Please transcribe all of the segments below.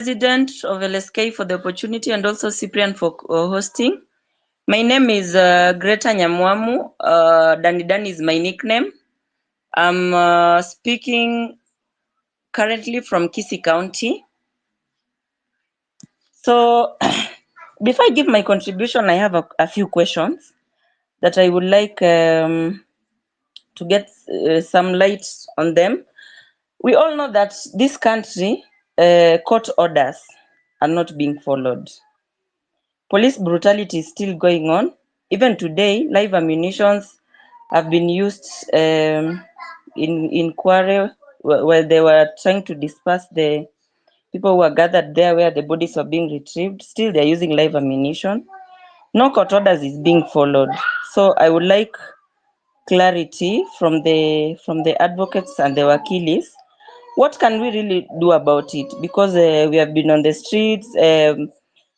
President of Lsk for the opportunity and also Cyprian for hosting. My name is Greta Nyamwamu. Dani is my nickname. I'm speaking currently from Kisii County. So before I give my contribution, I have a few questions that I would like to get some light on them. We all know that this country, court orders are not being followed. Police brutality is still going on. Even today, live ammunitions have been used in Kware where they were trying to disperse the people who were gathered there where the bodies were being retrieved. Still, they're using live ammunition. No court orders is being followed. So I would like clarity from the advocates and the wakilis. What can we really do about it? Because we have been on the streets,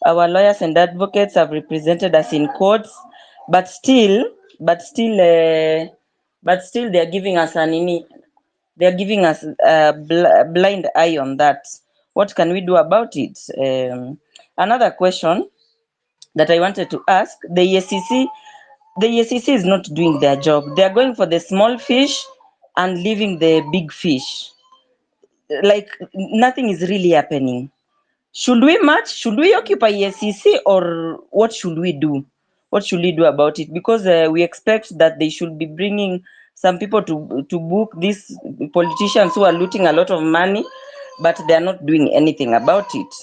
our lawyers and advocates have represented us in courts, but still they're giving us they're giving us a blind eye on that. What can we do about it? Another question that I wanted to ask, the EACC is not doing their job. They are going for the small fish and leaving the big fish. Like nothing is really happening. Should we march? Should we occupy EACC, or what should we do? What should we do about it? Because we expect that they should be bringing some people to book these politicians who are looting a lot of money, but they are not doing anything about it.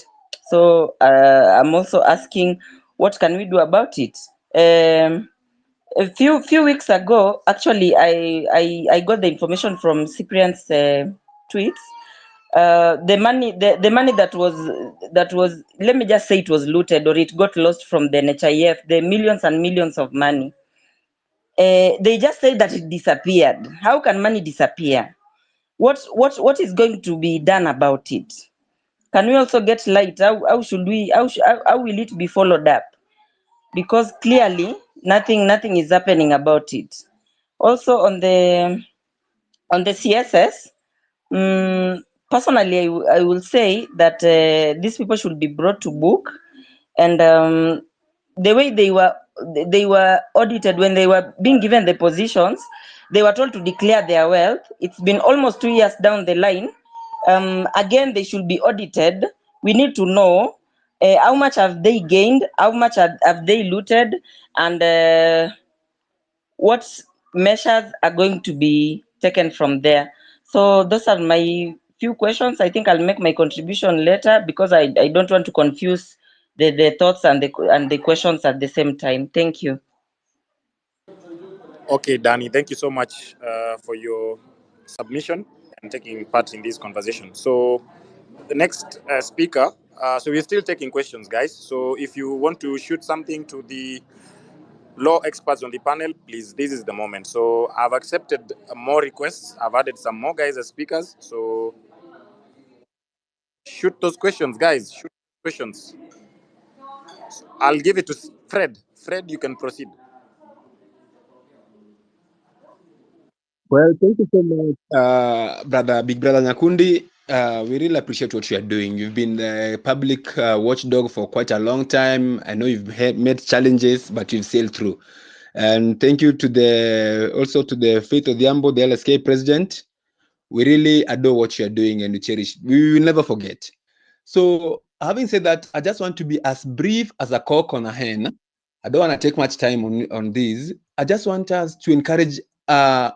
So I'm also asking, what can we do about it? A few weeks ago, actually, I got the information from Cyprian's tweets. The money that was, let me just say, it was looted or it got lost from the NHIF, the millions and millions of money. They just said that it disappeared. How can money disappear? What is going to be done about it? Can we also get light? How will it be followed up? Because clearly nothing is happening about it. Also on the CSS, personally, I will say that these people should be brought to book, and the way they were audited when they were being given the positions, they were told to declare their wealth. It's been almost 2 years down the line. Again, they should be audited. We need to know how much have they gained, how much have they looted, and what measures are going to be taken from there. So those are my few questions. I think I'll make my contribution later because I don't want to confuse the thoughts and the questions at the same time. Thank you. Okay, Danny, thank you so much for your submission and taking part in this conversation. So the next speaker, so we're still taking questions, guys. So if you want to shoot something to the law experts on the panel, please, this is the moment. So I've accepted more requests. I've added some more guys as speakers. So shoot those questions, guys. Shoot questions. I'll give it to Fred. Fred, you can proceed. Well, thank you so much, Big Brother Nyakundi. We really appreciate what you are doing. You've been the public watchdog for quite a long time. I know you've met challenges, but you've sailed through. And thank you to also to the Faith Odhiambo, the Lsk President. We really adore what you are doing and we cherish. We will never forget. So, having said that, I just want to be as brief as a cock on a hen. I don't want to take much time on this. I just want us to encourage the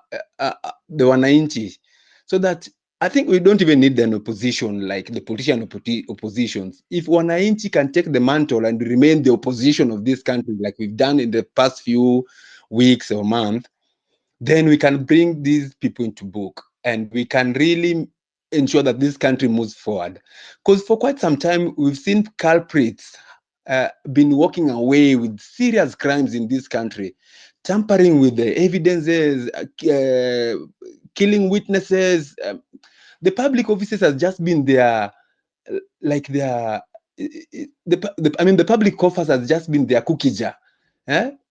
wananchi, so that I think we don't even need an opposition like the politician oppositions. If wananchi can take the mantle and remain the opposition of this country, like we've done in the past few weeks or months, then we can bring these people into book and we can really ensure that this country moves forward. Because for quite some time, we've seen culprits been walking away with serious crimes in this country, tampering with the evidences, killing witnesses. The public officers has just been there, like the public coffers has just been their cookie jar.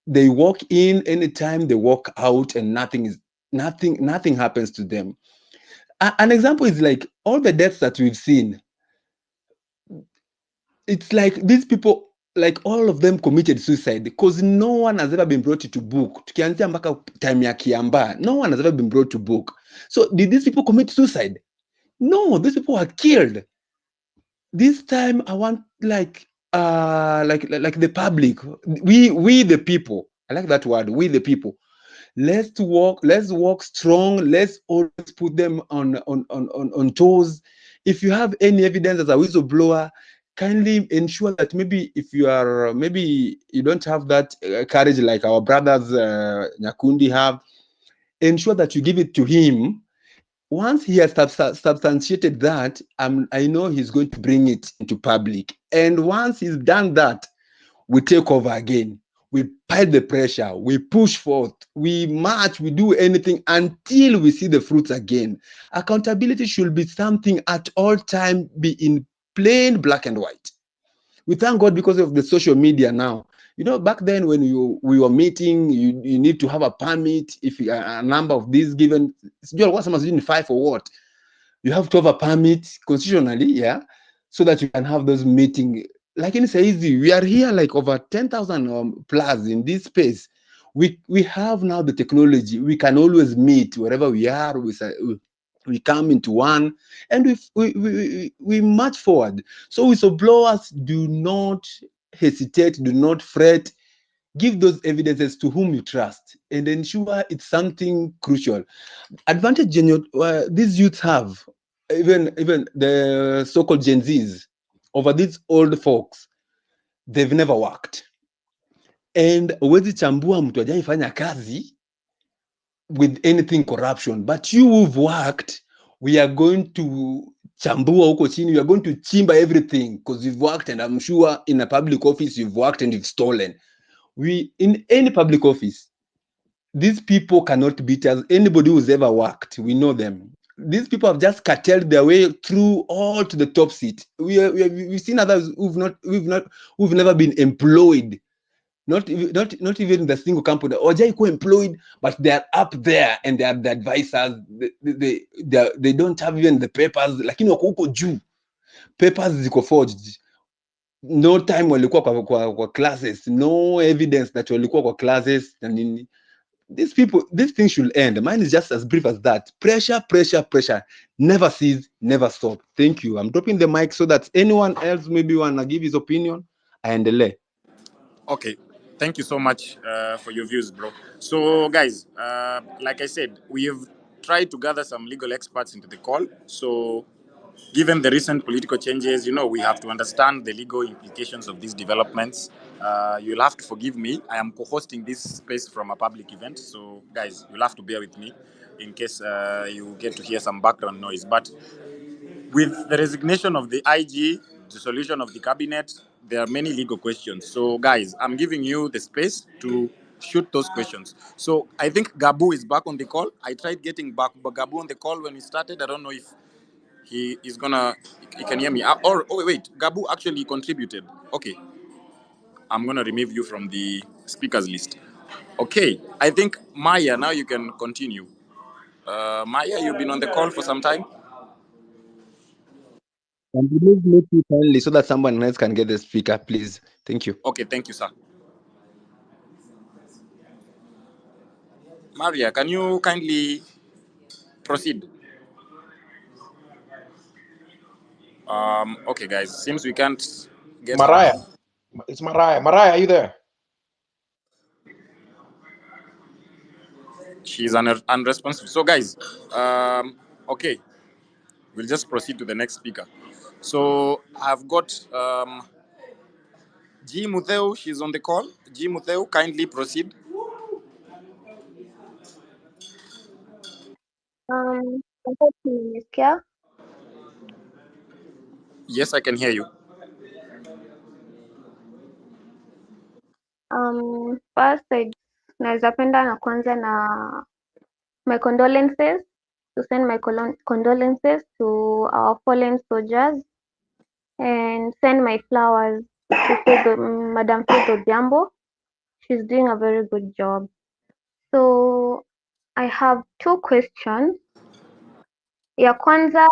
They walk in anytime, they walk out, and nothing happens to them. An example is like all the deaths that we've seen. it's like these people, like all of them committed suicide because no one has ever been brought to book. Tukianzia mpaka time ya Kiambaa, no one has ever been brought to book. So did these people commit suicide? No, these people were killed. This time I want like the public, we the people. I like that word, we the people. Let's walk strong. Let's always put them on toes. If you have any evidence as a whistleblower, kindly ensure that maybe if you are, maybe you don't have that courage like our brothers Nyakundi have, ensure that you give it to him. Once he has substantiated that, I know he's going to bring it into public. And once he's done that, we take over again. We pile the pressure, we push forth, we march, we do anything until we see the fruits again. Accountability should be something at all time, be in plain black and white. We thank God because of the social media now. You know, back then when we were meeting, you need to have a permit. If a number of these given, what's someone's 5 or what? You have to have a permit constitutionally, yeah, so that you can have those meetings. Like in easy, we are here like over 10,000 plus in this space. We have now the technology. We can always meet wherever we are. We come into one and we march forward. So whistleblowers, do not hesitate, do not fret. Give those evidences to whom you trust and ensure it's something crucial. Advantage these youths have, even the so-called Gen Zs, over these old folks, they've never worked. And huwezi chambua mtu hajaifanya kazi with anything corruption, but you who've worked, we are going to chambua huko chini, we are going to chimba everything because you've worked, and I'm sure in a public office you've worked and you've stolen. In any public office, these people cannot beat us. Anybody who's ever worked, we know them. These people have just carteled their way through all to the top seat. We've seen others who've never been employed, not even in the single company. Ojai employed, but they are up there and they are the advisors. They don't have even the papers. Lakini wako huko juu. Papers ziko forged. No time walikuwa kwa classes. No evidence that walikuwa kwa classes na nini. These people, this thing should end. Mine is just as brief as that. Pressure, pressure, pressure. Never cease, never stop. Thank you. I'm dropping the mic so that anyone else maybe want to give his opinion. Aendelee. Okay. Thank you so much for your views, bro. So, guys, like I said, we have tried to gather some legal experts into the call. So, given the recent political changes, we have to understand the legal implications of these developments. You'll have to forgive me. I am co-hosting this space from a public event. So, guys, you'll have to bear with me in case you get to hear some background noise. But with the resignation of the IG, dissolution of the cabinet, there are many legal questions. So, guys, I'm giving you the space to shoot those questions. So, I think Gabu is back on the call. I tried getting back Gabu on the call when he started. I don't know if he can hear me. Wait, Gabu actually contributed. Okay, I'm gonna remove you from the speakers list. Okay, I think Maya, now you can continue. Maya, you've been on the call for some time. And remove me too kindly so that someone else can get the speaker, please. Thank you. Okay, thank you, sir. Maria, can you kindly proceed? Okay, guys, seems we can't get Mariah. It's Mariah. Mariah, are you there? She's unresponsive. So, guys, okay, we'll just proceed to the next speaker. So, I've got G. Mutheu, she's on the call. G. Mutheu, kindly proceed. Yes, I can hear you. First, naweza penda na kwanza na my condolences, to send my condolences to our fallen soldiers and send my flowers to Madam Faith Odhiambo. She's doing a very good job. So I have two questions. Ya kwanza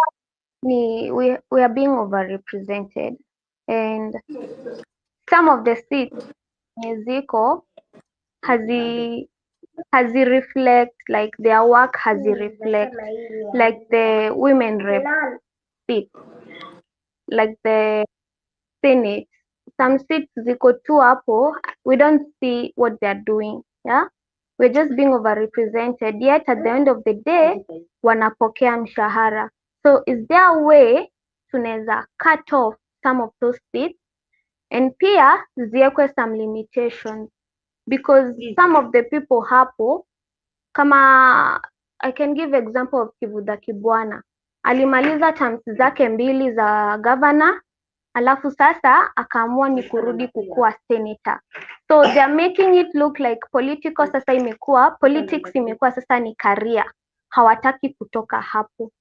ni we are being overrepresented, and some of the seats ziko hazi reflect, like their work hazi reflect, like the women rep seat, like the Senate. Some seats ziko tu hapo, we don't see what they're doing. Yeah, we're just being overrepresented, yet at the end of the day wanapokea mshahara. So is there a way tunaweza cut off some of those seats and pia ziwekwe some limitations, because some of the people hapo, kama I can give example of Kivuda Kibwana, alimaliza terms zake 2 za governor, alafu sasa akaamua ni kurudi kukua senator. So they are making it look like political, sasa imekuwa politics, imekuwa sasa ni career, hawataki kutoka hapo.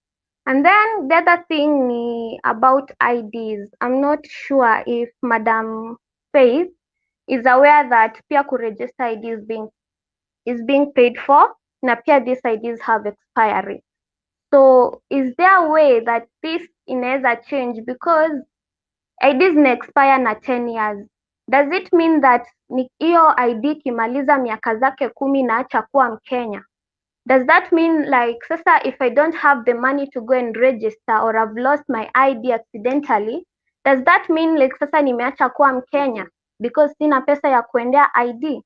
And then the other thing ni about IDs. I'm not sure if Madam Faith is aware that pia kuregister ID is being paid for, na pia these IDs have expiry. So is there a way that this inaweza change, because IDs na expire na 10 years? Does it mean that hiyo ID kimaliza miaka zake 10 naacha kuwa Mkenya? Does that mean like sasa if I don't have the money to go and register, or I've lost my ID accidentally, does that mean like sasa nimeacha kuwa Mkenya because sina pesa ya kuendea ID?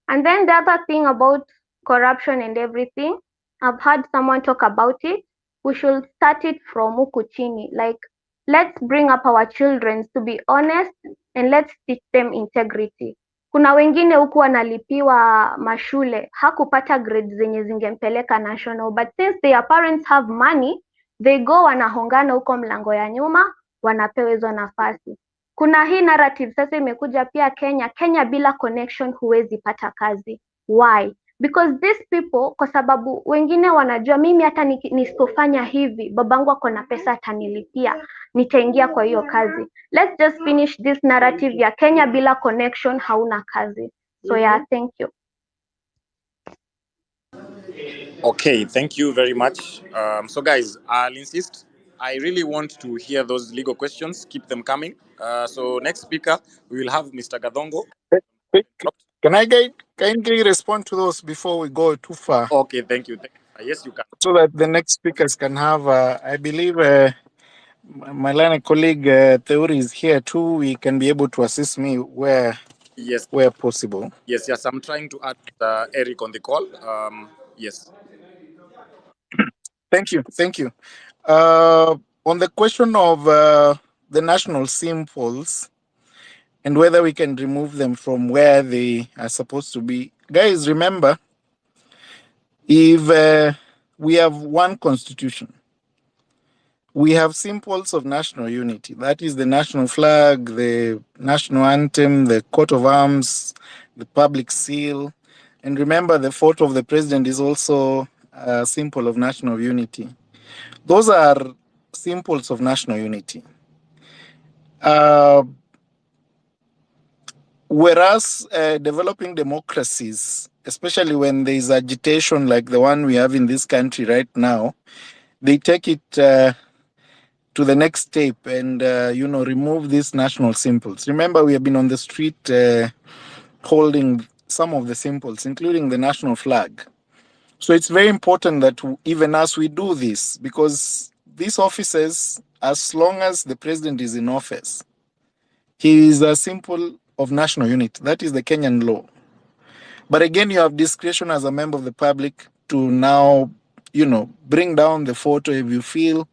And then the other thing about corruption and everything, I've heard someone talk about it. We should start it from huku chini. Like, let's bring up our children to be honest and let's teach them integrity. Kuna wengine huku wanalipiwa mashule, hakupata grades zenye zingempeleka national, but since their parents have money, they go wanahongana huko mlango ya nyuma, wanapewa hizo nafasi. Kuna hii narrative sasa imekuja pia Kenya bila connection huwezi pata kazi. Why? Because these people, kwa sababu wengine wanajua mimi hata nisipofanya hivi, babangu ako na pesa atanilipia, nitaingia kwa hiyo kazi. Let's just finish this narrative ya Kenya bila connection hauna kazi. So yeah, thank you. Okay, thank you very much. So guys, I'll insist. I really want to hear those legal questions. Keep them coming. So next speaker, we will have Mr. Gadongo. Can I kindly respond to those before we go too far? Okay, thank you. Yes, you can. So that the next speakers can have, I believe my line colleague Theory is here too. He can be able to assist me where possible. Yes, I'm trying to add Eric on the call. Yes. Thank you. On the question of the national symbols and whether we can remove them from where they are supposed to be. Guys, remember, if we have one constitution, we have symbols of national unity. That is the national flag, the national anthem, the coat of arms, the public seal. And remember, the photo of the president is also a symbol of national unity. Those are symbols of national unity. Whereas developing democracies, especially when there is agitation like the one we have in this country right now, they take it to the next step and remove these national symbols. Remember, we have been on the street holding some of the symbols, including the national flag. So it's very important that even as we do this, because these offices, as long as the president is in office, he is a symbol of national unity. That is the Kenyan law. But again, you have discretion as a member of the public to now, bring down the photo if you feel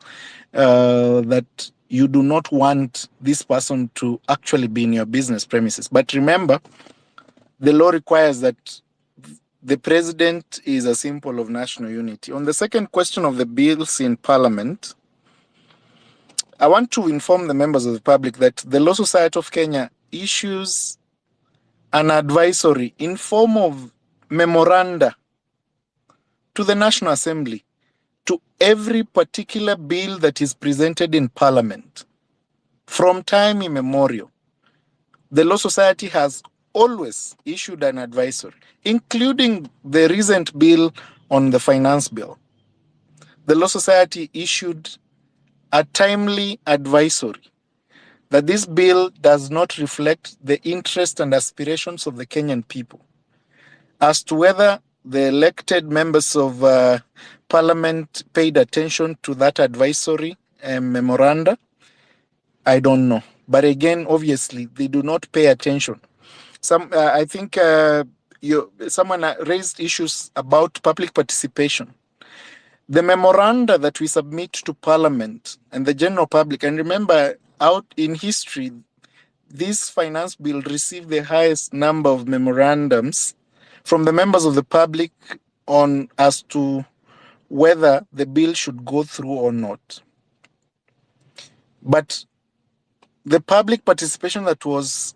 that you do not want this person to actually be in your business premises. But remember, the law requires that the president is a symbol of national unity. On the second question of the bills in Parliament, I want to inform the members of the public that the Law Society of Kenya issues an advisory in form of memoranda to the National Assembly to every particular bill that is presented in Parliament. From time immemorial, the Law Society has always issued an advisory, including the recent bill on the finance bill. The Law Society issued a timely advisory that this bill does not reflect the interest and aspirations of the Kenyan people. As to whether the elected members of parliament paid attention to that advisory memoranda, I don't know. But again, obviously, they do not pay attention. I think someone raised issues about public participation. The memoranda that we submit to Parliament and the general public, and remember, out in history, this finance bill received the highest number of memorandums from the members of the public on as to whether the bill should go through or not. But the public participation that was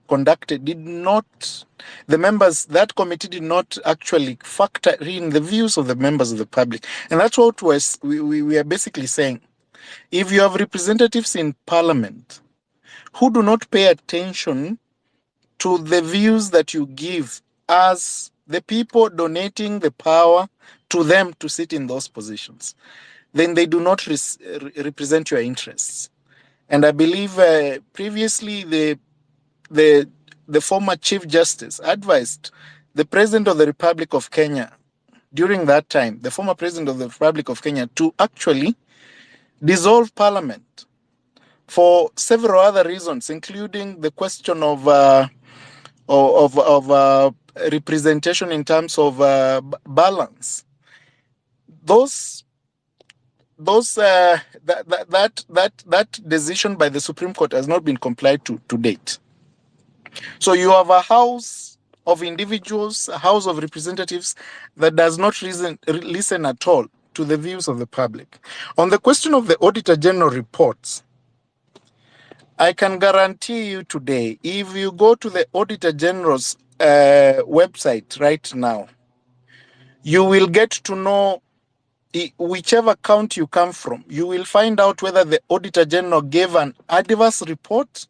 conducted did not, that committee did not actually factor in the views of the members of the public. And that's what we are basically saying. If you have representatives in parliament who do not pay attention to the views that you give as the people donating the power to them to sit in those positions, then they do not represent your interests. And I believe previously the former Chief Justice advised the President of the Republic of Kenya during that time, the former President of the Republic of Kenya, to actually dissolve Parliament for several other reasons, including the question of representation in terms of balance. That decision by the Supreme Court has not been complied to date. So you have a house of individuals, a house of representatives that does not listen at all to the views of the public. On the question of the Auditor General reports, I can guarantee you today, if you go to the Auditor General's website right now, you will get to know whichever county you come from, you will find out whether the Auditor General gave an adverse report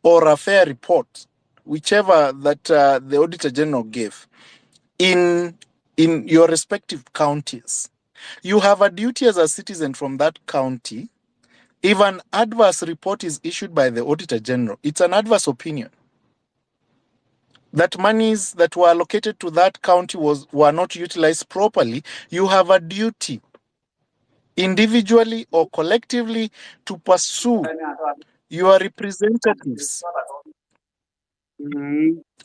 or a fair report, whichever that the Auditor General gave in your respective counties. You have a duty as a citizen from that county. If an adverse report is issued by the Auditor General, it's an adverse opinion that monies that were allocated to that county were not utilized properly. You have a duty, individually or collectively, to pursue your representatives.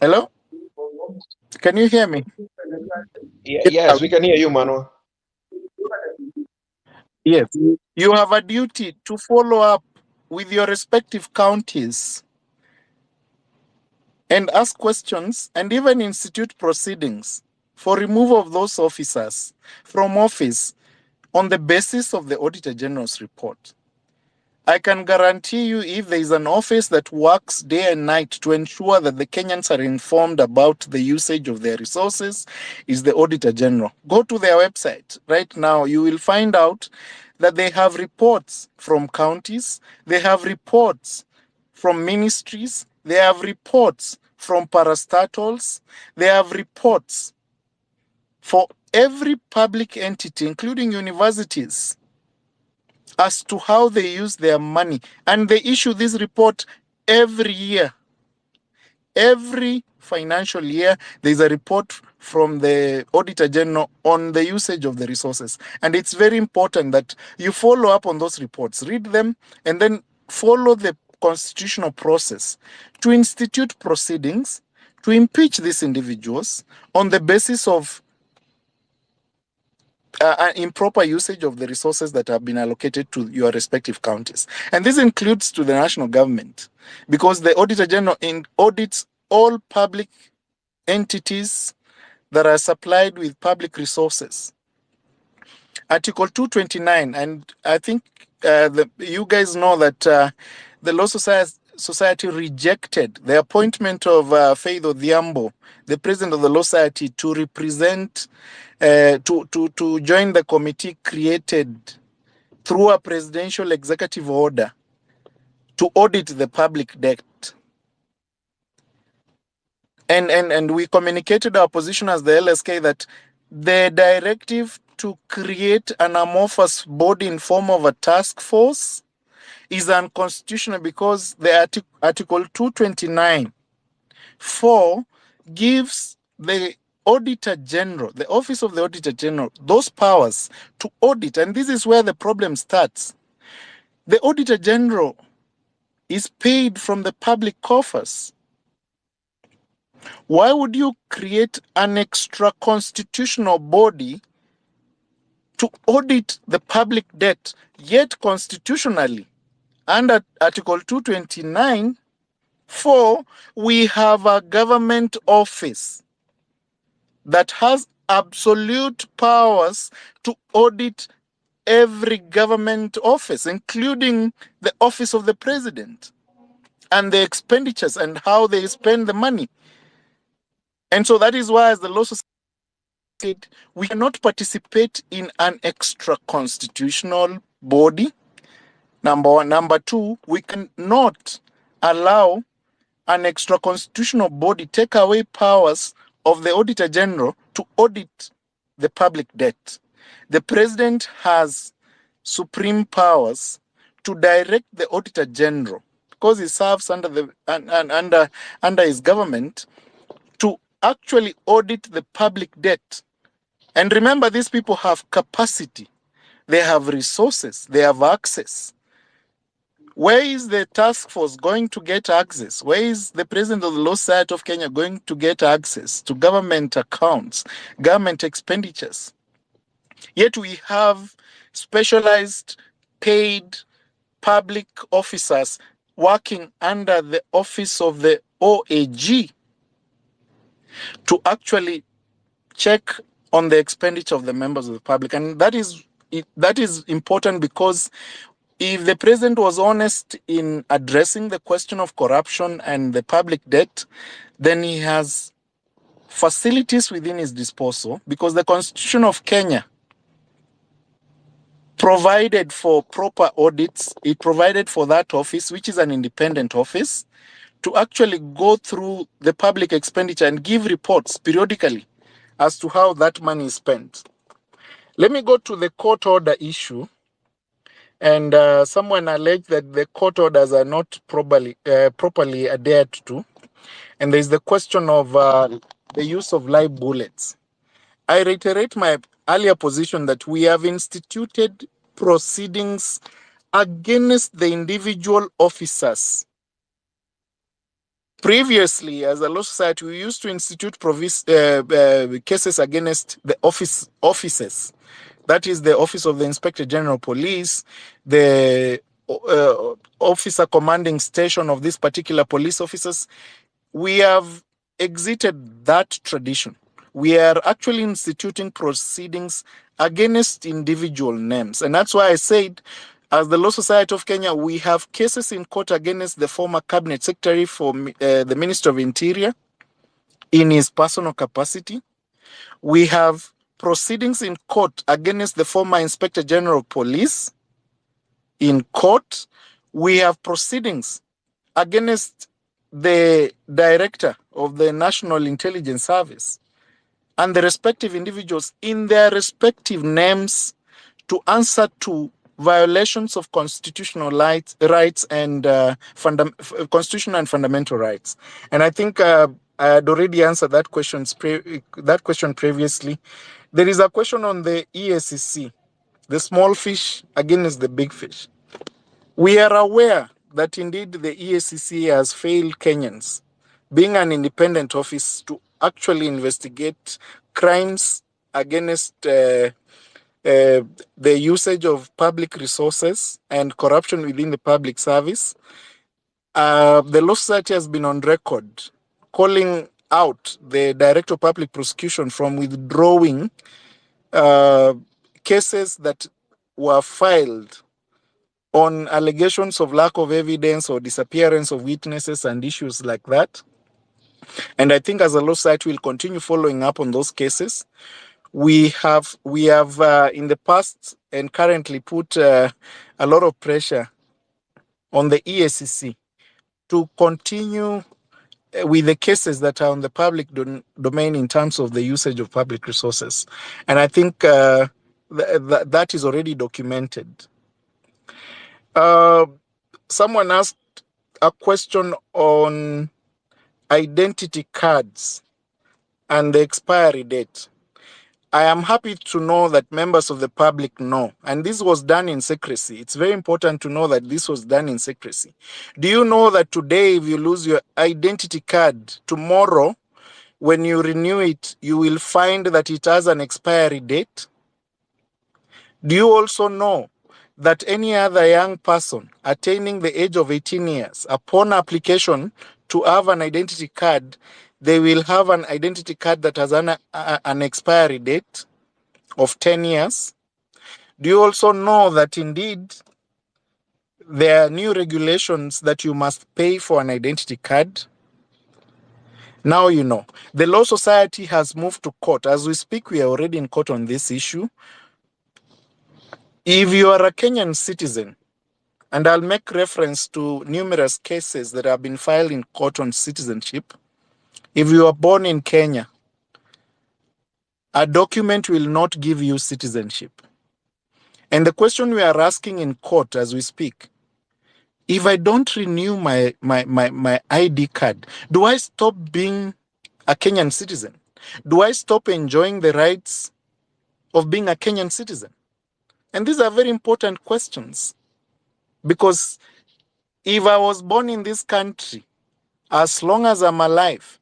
Hello? Can you hear me? Yes, we can hear you, Manuel. Yes. You have a duty to follow up with your respective counties and ask questions and even institute proceedings for removal of those officers from office on the basis of the Auditor General's report. I can guarantee you, if there is an office that works day and night to ensure that the Kenyans are informed about the usage of their resources, is the Auditor General. Go to their website right now. You will find out that they have reports from counties, they have reports from ministries, they have reports from parastatals, they have reports for every public entity, including universities, as to how they use their money. And they issue this report every year. Every financial year, there's a report from the Auditor General on the usage of the resources. And it's very important that you follow up on those reports, read them, and then follow the constitutional process to institute proceedings to impeach these individuals on the basis of improper usage of the resources that have been allocated to your respective counties. And this includes to the national government, because the Auditor General audits all public entities that are supplied with public resources. Article 229, and I think you guys know that the Law Society rejected the appointment of Faith Odhiambo, the president of the Law Society, to represent, to join the committee created through a presidential executive order to audit the public debt. And we communicated our position as the LSK that the directive to create an amorphous body in form of a task force is unconstitutional because the Article 229(4) gives the Auditor General, the Office of the Auditor General, those powers to audit. And this is where the problem starts. The Auditor General is paid from the public coffers. Why would you create an extra constitutional body to audit the public debt, yet constitutionally, under Article 229(4), we have a government office that has absolute powers to audit every government office, including the office of the president, and the expenditures and how they spend the money. And so that is why, as the law society said, we cannot participate in an extra constitutional body. Number one. Number two, we cannot allow an extra constitutional body take away powers of the Auditor General to audit the public debt. The president has supreme powers to direct the Auditor General, because he serves under his government, to actually audit the public debt. And remember, these people have capacity, they have resources, they have access. Where is the task force going to get access? Where is the president of the Law Society of Kenya going to get access to government accounts, government expenditures? Yet we have specialized, paid public officers working under the office of the OAG to actually check on the expenditure of the members of the public. And that is important, because if the president was honest in addressing the question of corruption and the public debt, then he has facilities within his disposal, because the Constitution of Kenya provided for proper audits. It provided for that office, which is an independent office, to actually go through the public expenditure and give reports periodically as to how that money is spent. Let me go to the court order issue. And someone alleged that the court orders are not properly adhered to. And there's the question of the use of live bullets. I reiterate my earlier position that we have instituted proceedings against the individual officers. Previously, as a law society, we used to institute cases against the offices. That is the Office of the Inspector General Police, the officer commanding station of these particular police officers. We have exited that tradition. We are actually instituting proceedings against individual names. And that's why I said, as the Law Society of Kenya, we have cases in court against the former Cabinet Secretary for the Ministry of Interior in his personal capacity. We have proceedings in court against the former Inspector General of Police in court. We have proceedings against the Director of the National Intelligence Service and the respective individuals in their respective names to answer to violations of constitutional rights and constitutional and fundamental rights. And I think I had already answered that question previously. There is a question on the EACC, the small fish against the big fish. We are aware that indeed the EACC has failed Kenyans, being an independent office, to actually investigate crimes against the usage of public resources and corruption within the public service. The Law Society has been on record calling out the Director of Public Prosecution from withdrawing cases that were filed on allegations of lack of evidence or disappearance of witnesses and issues like that. And I think as a Law Society, we'll continue following up on those cases. We have in the past and currently put a lot of pressure on the EACC to continue with the cases that are on the public domain in terms of the usage of public resources. And I think that is already documented. someone asked a question on identity cards and the expiry date. I am happy to know that members of the public know, and this was done in secrecy. It's very important to know that this was done in secrecy. Do you know that today, if you lose your identity card, tomorrow, when you renew it, you will find that it has an expiry date? Do you also know that any other young person attaining the age of 18 years, upon application to have an identity card, they will have an identity card that has an expiry date of 10 years? Do you also know that indeed there are new regulations that you must pay for an identity card? Now you know. The Law Society has moved to court. As we speak, we are already in court on this issue. If you are a Kenyan citizen, and I'll make reference to numerous cases that have been filed in court on citizenship, if you are born in Kenya, a document will not give you citizenship. And the question we are asking in court as we speak, if I don't renew my ID card, do I stop being a Kenyan citizen? Do I stop enjoying the rights of being a Kenyan citizen? And these are very important questions, because if I was born in this country, as long as I'm alive,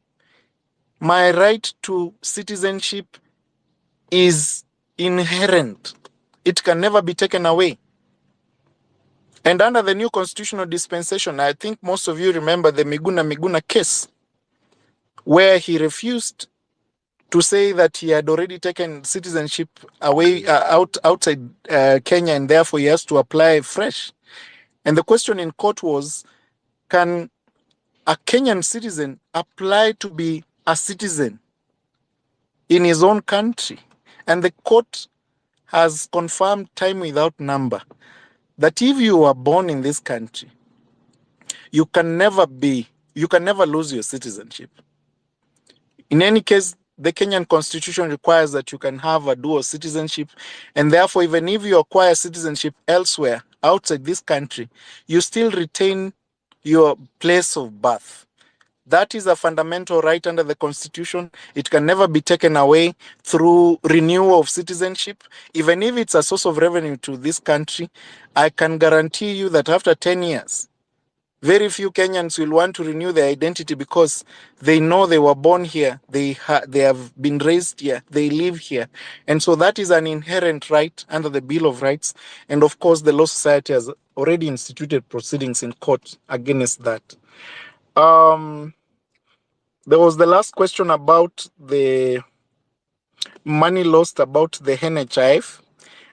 my right to citizenship is inherent. It can never be taken away. And under the new constitutional dispensation, I think most of you remember the Miguna case, where he refused to say that he had already taken citizenship away outside Kenya, and therefore he has to apply fresh. And the question in court was, can a Kenyan citizen apply to be a citizen in his own country? And the court has confirmed time without number that if you are born in this country, you can never lose your citizenship. In any case, the Kenyan constitution requires that you can have a dual citizenship, and therefore, even if you acquire citizenship elsewhere outside this country, you still retain your place of birth. That is a fundamental right under the constitution. It can never be taken away through renewal of citizenship. Even if it's a source of revenue to this country, I can guarantee you that after 10 years, very few Kenyans will want to renew their identity, because they know they were born here, they have been raised here, they live here. And so that is an inherent right under the Bill of Rights. And of course, the Law Society has already instituted proceedings in court against that. There was the last question about the money lost about the NHIF.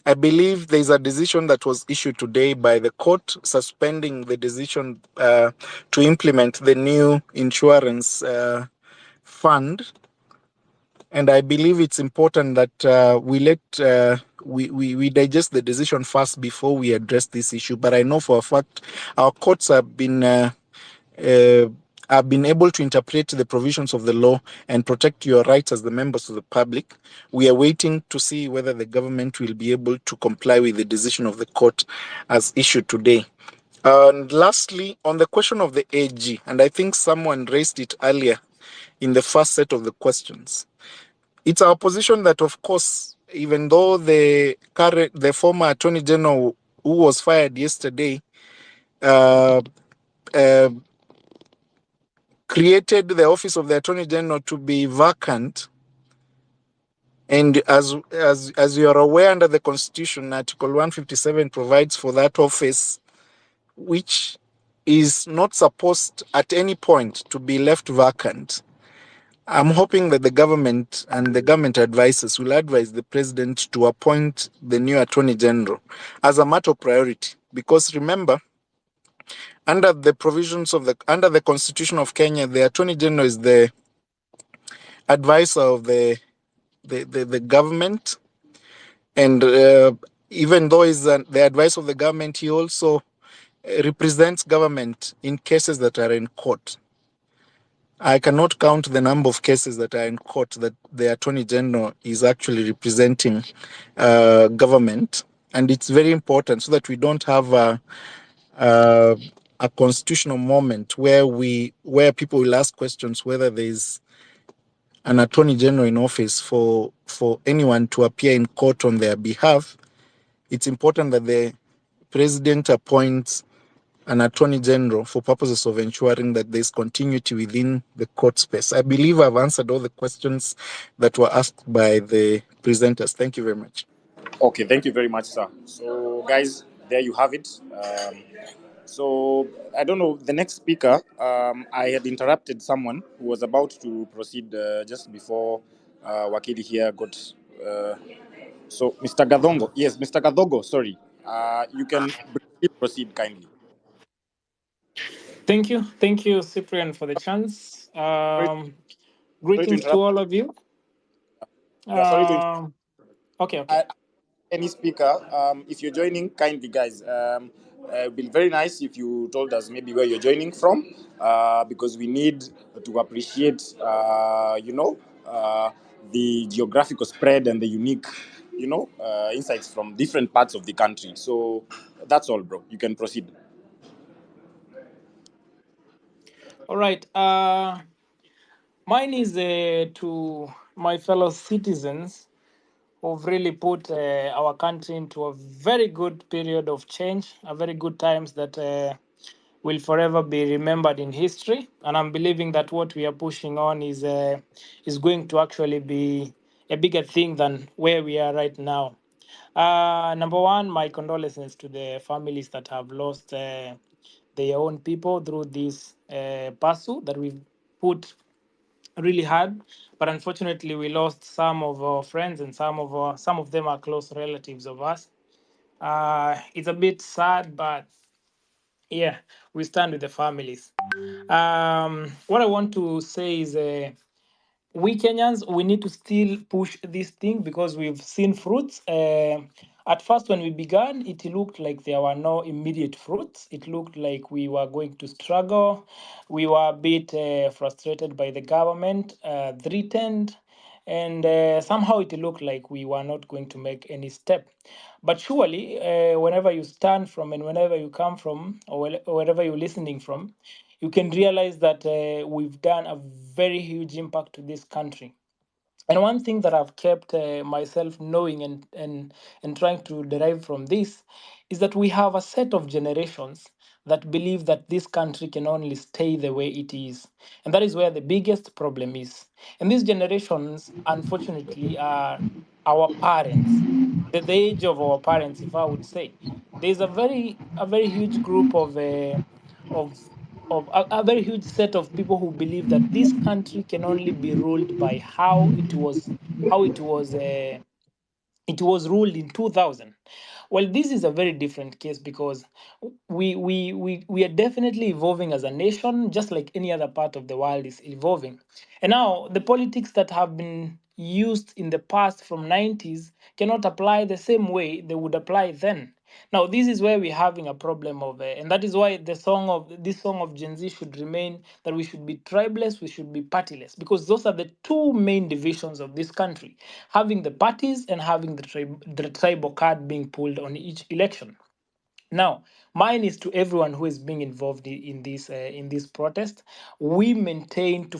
I believe there is a decision that was issued today by the court suspending the decision to implement the new insurance fund. And I believe it's important that we digest the decision first before we address this issue. But I know for a fact our courts have been able to interpret the provisions of the law and protect your rights as the members of the public. We are waiting to see whether the government will be able to comply with the decision of the court as issued today. And lastly, on the question of the AG, and I think someone raised it earlier in the first set of the questions, it's our position that, of course, even though the former Attorney General who was fired yesterday created the office of the Attorney General to be vacant, and as you are aware, under the Constitution, Article 157 provides for that office, which is not supposed at any point to be left vacant. I'm hoping that the government and the government advisors will advise the president to appoint the new Attorney General as a matter of priority, because remember, under the provisions of under the Constitution of Kenya, the Attorney General is the advisor of the government, and even though he's the advisor of the government, he also represents government in cases that are in court. I cannot count the number of cases that are in court that the Attorney General is actually representing government, and it's very important so that we don't have a constitutional moment where people will ask questions whether there is an attorney general in office for anyone to appear in court on their behalf, it's important that the president appoints an attorney general for purposes of ensuring that there's continuity within the court space. I believe I've answered all the questions that were asked by the presenters. Thank you very much. Okay, thank you very much, sir. So, guys, there you have it. So, I don't know, the next speaker, I had interrupted someone who was about to proceed just before Wakili here got. So, Mr. Gadongo, yes, Mr. Gadongo, sorry. You can briefly proceed kindly. Thank you, Cyprian, for the chance. Sorry to Greetings to interrupt. all of you. Yeah, sorry to interrupt. Okay. Any speaker, if you're joining, kindly, guys, it'd be very nice if you told us maybe where you're joining from, because we need to appreciate, the geographical spread and the unique, insights from different parts of the country. So that's all, bro. You can proceed. All right. Mine is to my fellow citizens who've really put our country into a very good period of change, a very good times that will forever be remembered in history. And I'm believing that what we are pushing on is going to actually be a bigger thing than where we are right now. Number one, my condolences to the families that have lost their own people through this pursuit that we've put really hard. But unfortunately, we lost some of our friends, and some of them are close relatives of us. It's a bit sad, but yeah, we stand with the families. What I want to say is, we Kenyans, we need to still push this thing because we've seen fruits. At first, when we began, it looked like there were no immediate fruits. It looked like we were going to struggle. We were a bit frustrated by the government, threatened, and somehow it looked like we were not going to make any step. But surely, whenever you stand from and whenever you come from, or wherever you're listening from, you can realize that we've done a very huge impact to this country. And one thing that I've kept myself knowing and trying to derive from this is that we have a set of generations that believe that this country can only stay the way it is. And that is where the biggest problem is. And these generations, unfortunately, are our parents, the age of our parents, if I would say. There's a very huge group of a very huge set of people who believe that this country can only be ruled by how it was ruled in 2000. Well, this is a very different case because we are definitely evolving as a nation, just like any other part of the world is evolving. And now the politics that have been used in the past from 90s cannot apply the same way they would apply then. Now this is where we're having a problem of, and that is why this song of Gen Z should remain that we should be tribeless, we should be partyless, because those are the two main divisions of this country: having the parties and having the tribal card being pulled on each election. Now, mine is to everyone who is being involved in this protest. We maintain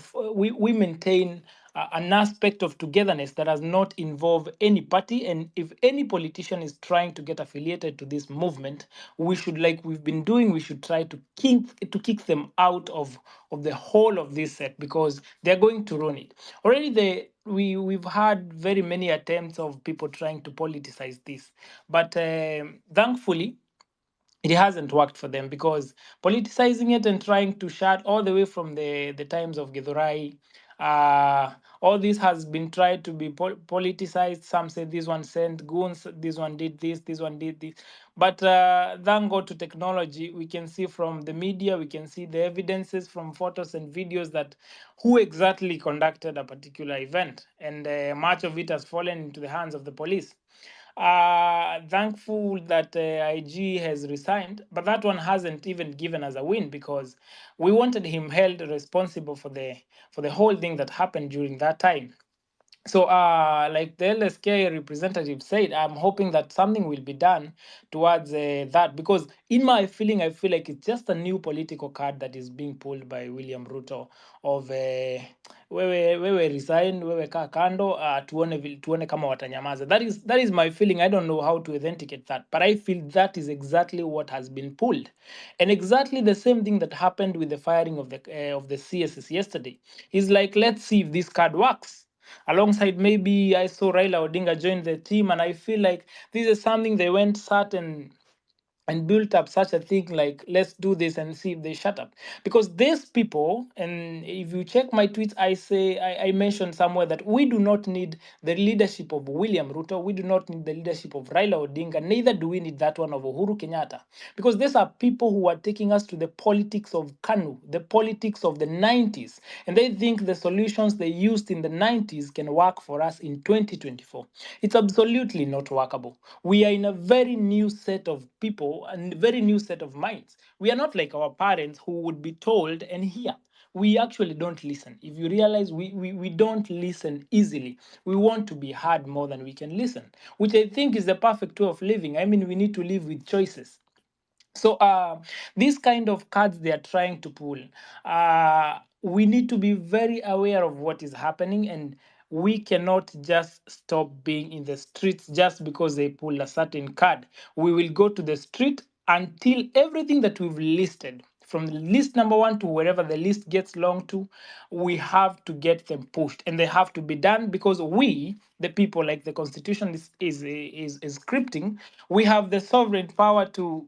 an aspect of togetherness that does not involve any party. And if any politician is trying to get affiliated to this movement, we should, like we've been doing, we should try to kick them out of the whole of this set, because they're going to ruin it. Already, we've had very many attempts of people trying to politicize this, but thankfully it hasn't worked for them, because politicizing it and trying to shut all the way from the times of Githurai, all this has been tried to be politicized. Some say this one sent goons, this one did this one did this. But thank God to technology, we can see from the media, we can see the evidences from photos and videos that who exactly conducted a particular event, and much of it has fallen into the hands of the police. Thankful that IG has resigned, but that one hasn't even given us a win, because we wanted him held responsible for the whole thing that happened during that time. So, like the LSK representative said, I'm hoping that something will be done towards that, because in my feeling, I feel like it's just a new political card that is being pulled by William Ruto of wewe resign, wewe kaa kando, tuone kama watanyamaza. That is my feeling. I don't know how to authenticate that, but I feel that is exactly what has been pulled, and exactly the same thing that happened with the firing of the CSS yesterday. He's like, let's see if this card works. Alongside, maybe I saw Raila Odinga join the team, and I feel like this is something they went sat and built up such a thing, like, let's do this and see if they shut up. Because these people, and if you check my tweets, I mentioned somewhere that we do not need the leadership of William Ruto, we do not need the leadership of Raila Odinga, neither do we need that one of Uhuru Kenyatta, because these are people who are taking us to the politics of Kanu, the politics of the 90s, and they think the solutions they used in the 90s can work for us in 2024. It's absolutely not workable. We are in a very new set of people and very new set of minds. We are not like our parents who would be told and hear. We actually don't listen. If you realize, we don't listen easily. We want to be heard more than we can listen, which I think is the perfect way of living. I mean, we need to live with choices. So these kind of cards they are trying to pull, we need to be very aware of what is happening, and we cannot just stop being in the streets just because they pull a certain card. We will go to the street until everything that we've listed, from the list number 1 to wherever the list gets long to, we have to get them pushed, and they have to be done, because we, the people, like the constitution is scripting, we have the sovereign power to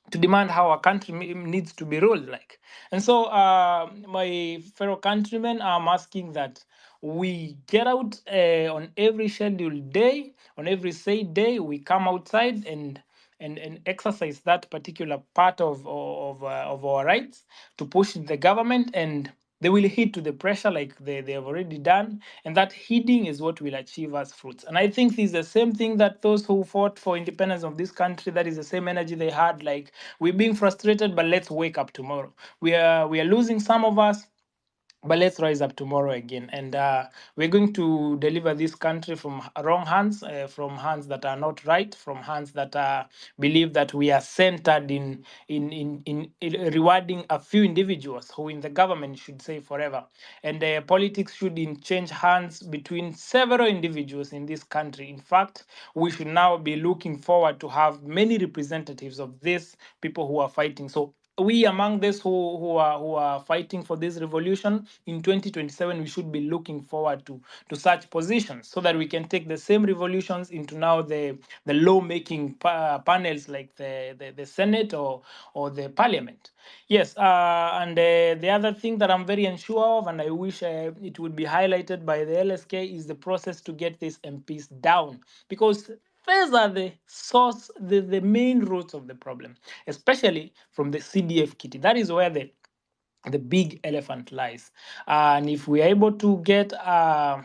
demand how a country needs to be ruled like. And so, my fellow countrymen, I'm asking that we get out on every scheduled day, on every said day, we come outside and exercise that particular part of our rights to push the government, and they will heed to the pressure like they have already done, and that heeding is what will achieve us fruits. And I think this is the same thing that those who fought for independence of this country, that is the same energy they had, like, we're being frustrated, but let's wake up tomorrow. We are losing some of us, but let's rise up tomorrow again, and we're going to deliver this country from wrong hands, from hands that are not right, from hands that believe that we are centered in rewarding a few individuals who in the government should say forever, and politics should change hands between several individuals in this country. In fact, we should now be looking forward to have many representatives of these people who are fighting. So we, among those who are fighting for this revolution in 2027, we should be looking forward to such positions, so that we can take the same revolutions into now the lawmaking panels, like the Senate or the Parliament. Yes, and the other thing that I'm very unsure of, and I wish it would be highlighted by the LSK, is the process to get these MPs down, because these are the source, the main roots of the problem, especially from the CDF kitty. That is where the big elephant lies. And if we are able to get a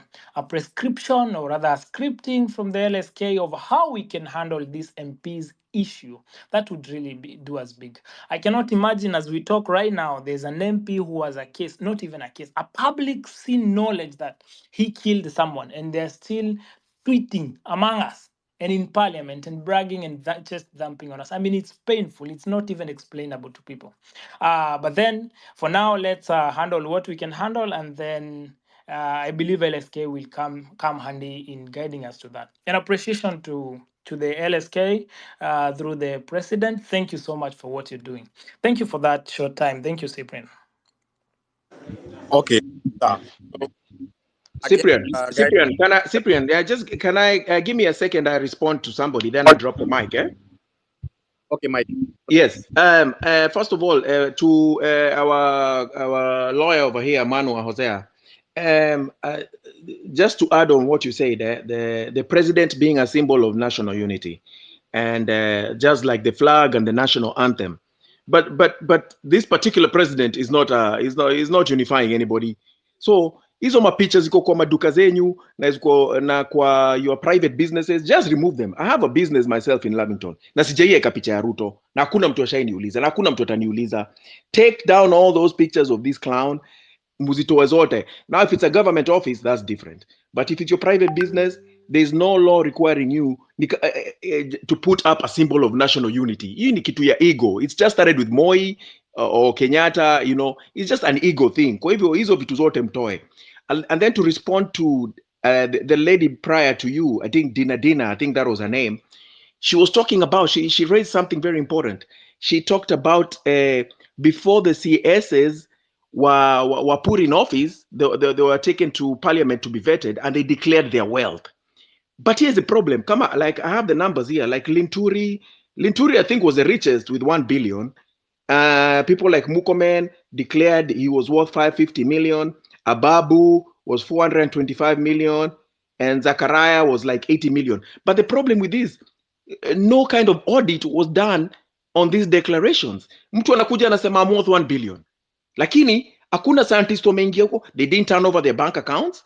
prescription, or rather a scripting from the LSK of how we can handle this MP's issue, that would really do us big. I cannot imagine, as we talk right now, there's an MP who has a case, not even a case, a public scene knowledge that he killed someone, and they're still tweeting among us and in parliament and bragging and just dumping on us. I mean, it's painful. It's not even explainable to people. But then, for now, let's handle what we can handle, and then I believe LSK will come handy in guiding us to that. An appreciation to the LSK through the president. Thank you so much for what you're doing. Thank you for that short time. Thank you, Cyprian. Okay. So, Cyprian, guys, Cyprian, can I give me a second? I respond to somebody, then I drop the mic. okay, Mike. Yes. First of all, to our lawyer over here, Manuel Hosea. Just to add on what you say, the president being a symbol of national unity, and just like the flag and the national anthem, but this particular president is not unifying anybody. So hizo mapicha ziko kwa maduka zenyu na ziko na kwa your private businesses, just remove them. I have a business myself in Lavington, na sijaiweka picha ya Ruto, na hakuna mtu ashaniuliza, na hakuna mtu ataniuliza. Take down all those pictures of this clown. muzitoe zote. Now if it's a government office, that's different, but if it's your private business, there's no law requiring you to put up a symbol of national unity. Hii ni kitu ya ego. It's just started with Moi or Kenyatta, you know, it's just an ego thing. Kwa hivyo hizo vitu zote mtoe. And then to respond to the lady prior to you, I think Dina, I think that was her name. She was talking about, she raised something very important. She talked about before the CSs were put in office, they were taken to parliament to be vetted, and they declared their wealth. But here's the problem. Come on, like I have the numbers here. Like Linturi, I think was the richest with 1 billion. People like Mukomen declared he was worth 550 million. Ababu was 425 million, and Zachariah was like 80 million. But the problem with this, no kind of audit was done on these declarations. Mtu anakuja anasema I'm worth 1 billion, lakini hakuna scientist wameingia huko. They didn't turn over their bank accounts,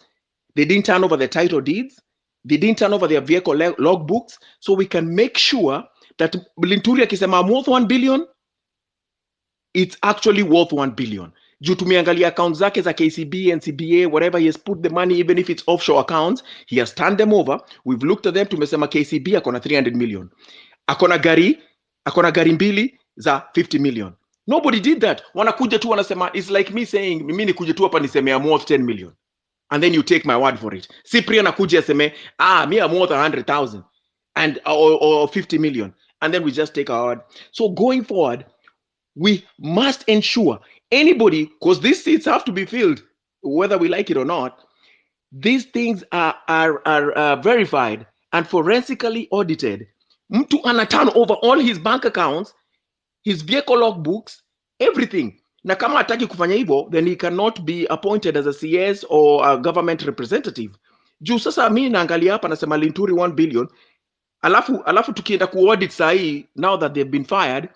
they didn't turn over their title deeds, they didn't turn over their vehicle logbooks, so we can make sure that Linturi akisema I'm worth 1 billion, it's actually worth 1 billion. Juu tumeangalia accounts zake za KCB, NCBA, whatever, he has put the money, even if it's offshore accounts, he has turned them over. We've looked at them, tumesema KCB akona 300 million. Akona gari mbili za 50 million. Nobody did that. Wanakuja tu wanasema, it's like me saying, mimi nikuje tu hapa niseme I'm worth 10 million. And then you take my word for it. Cyprian anakuja aseme, me I'm worth 100,000 and or 50 million. And then we just take our word. So going forward, we must ensure anybody, because these seats have to be filled, whether we like it or not, these things are verified and forensically audited. Mtu ana turn over all his bank accounts, his vehicle logbooks, everything. Na kama hataki kufanya hivyo, then he cannot be appointed as a CS or a government representative. Juu sasa mimi naangalia hapa nasema Linturi 1 billion, alafu tukienda kuaudit sahi, now that they've been fired,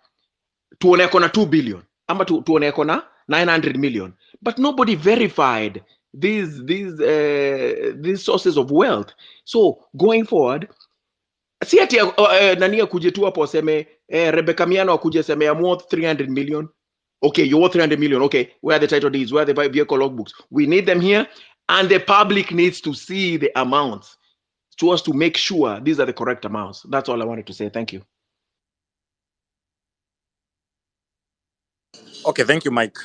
tuone ako na 2 billion ama tuone ako na 900 million, but nobody verified these sources of wealth. So going forward, si ati nani akuje tu hapo aseme Rebecca Miano akuje aseme I'm worth 300 million. Okay, you're worth 300 million. Okay, where are the title deeds? Where are the vehicle logbooks? We need them here, and the public needs to see the amounts to us to make sure these are the correct amounts. That's all I wanted to say. Thank you. Okay, thank you, Mike.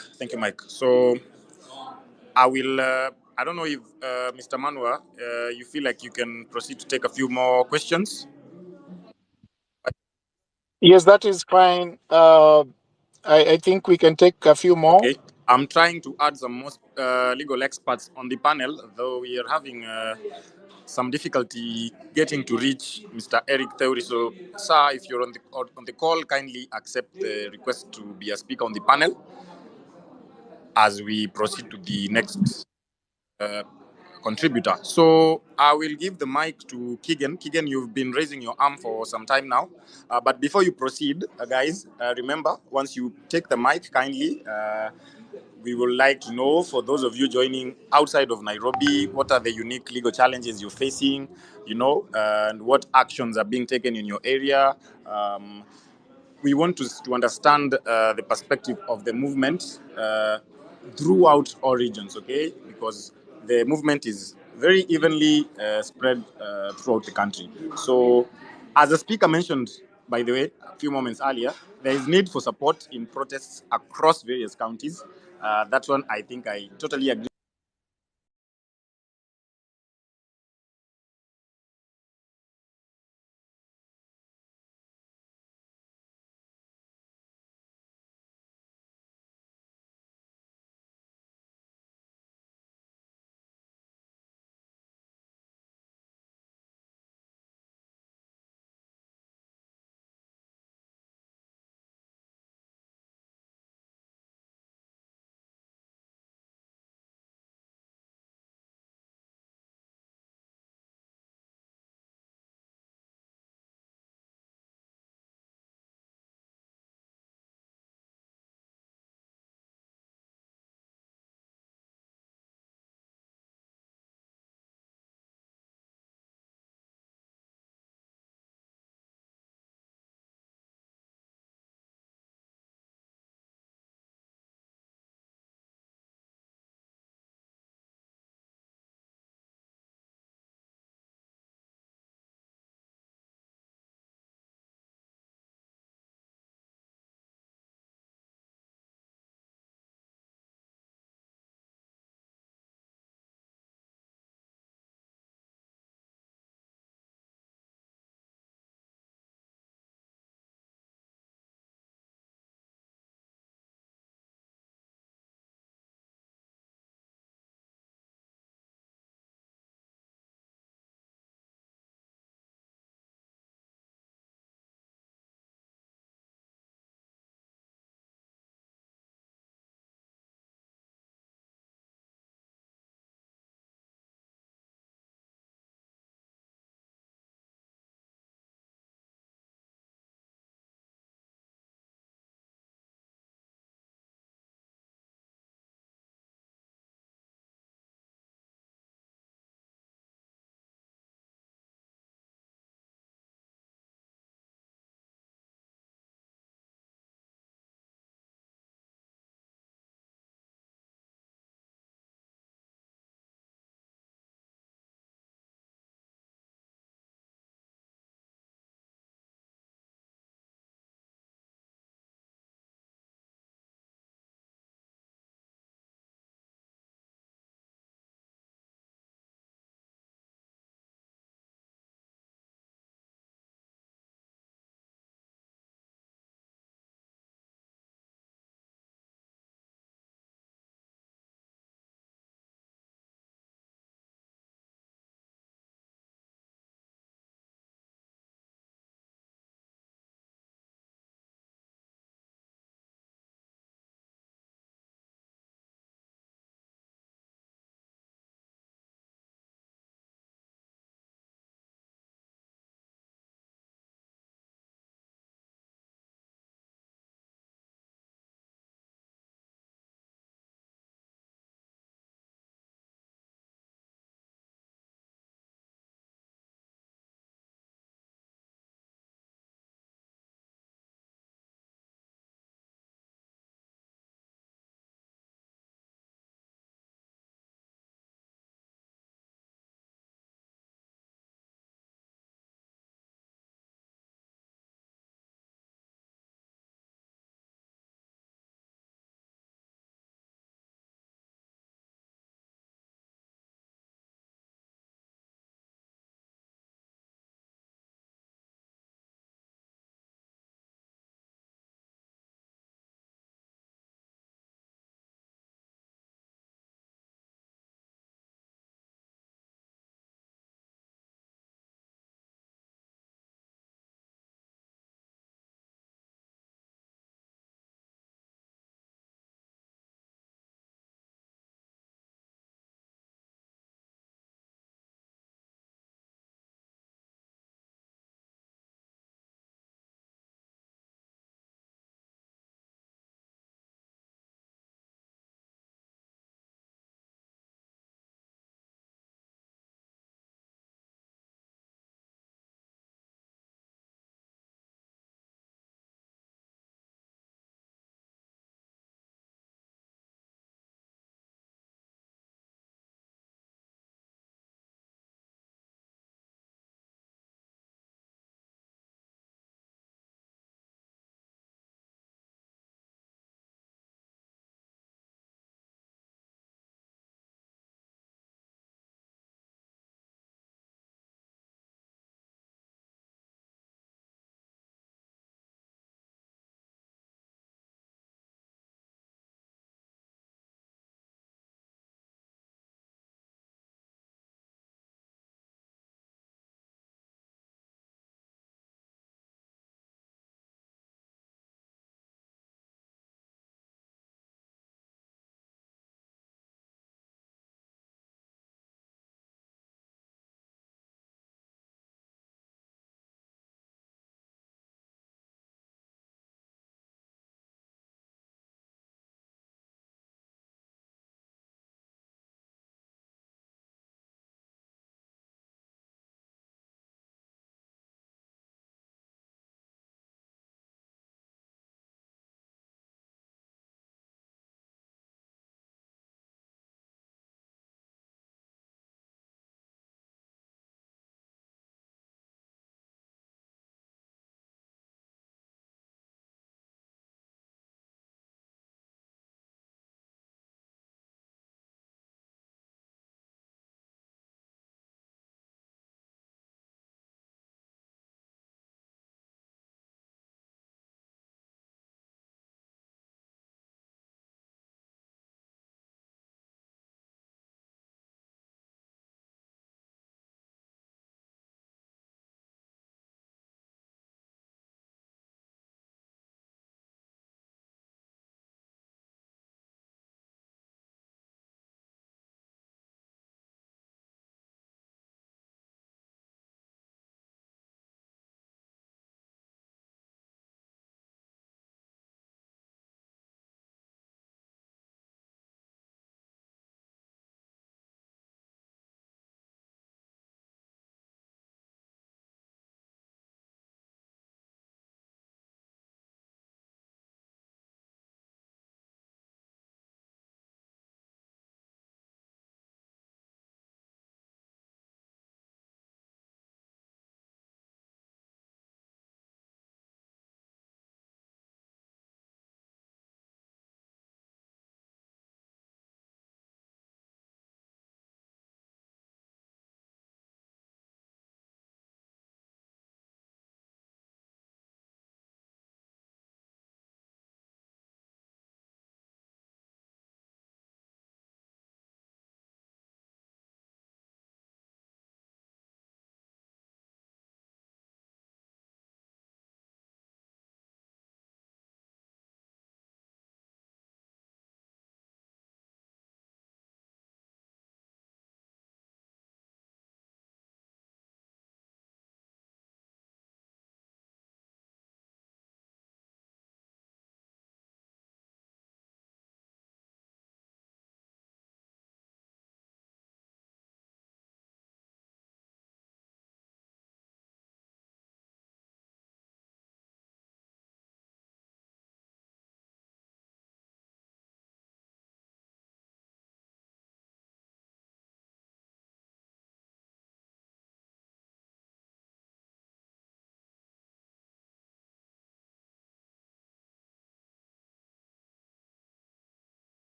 So I will. I don't know if Mr. Manwa, you feel like you can proceed to take a few more questions. Yes, that is fine. I think we can take a few more. Okay. I'm trying to add some more legal experts on the panel, though we are having some difficulty getting to reach Mr. Eric Theory. So, sir, if you're on the call, kindly accept the request to be a speaker on the panel as we proceed to the next contributor. So I will give the mic to Keegan. Keegan, you've been raising your arm for some time now. But before you proceed, guys, remember, once you take the mic, kindly, we would like to know, for those of you joining outside of Nairobi, what are the unique legal challenges you're facing, and what actions are being taken in your area. We want to understand the perspective of the movement throughout all regions, okay? Because the movement is very evenly spread throughout the country. So, as the speaker mentioned, by the way, a few moments earlier, there is need for support in protests across various counties. That one, I think I totally agree.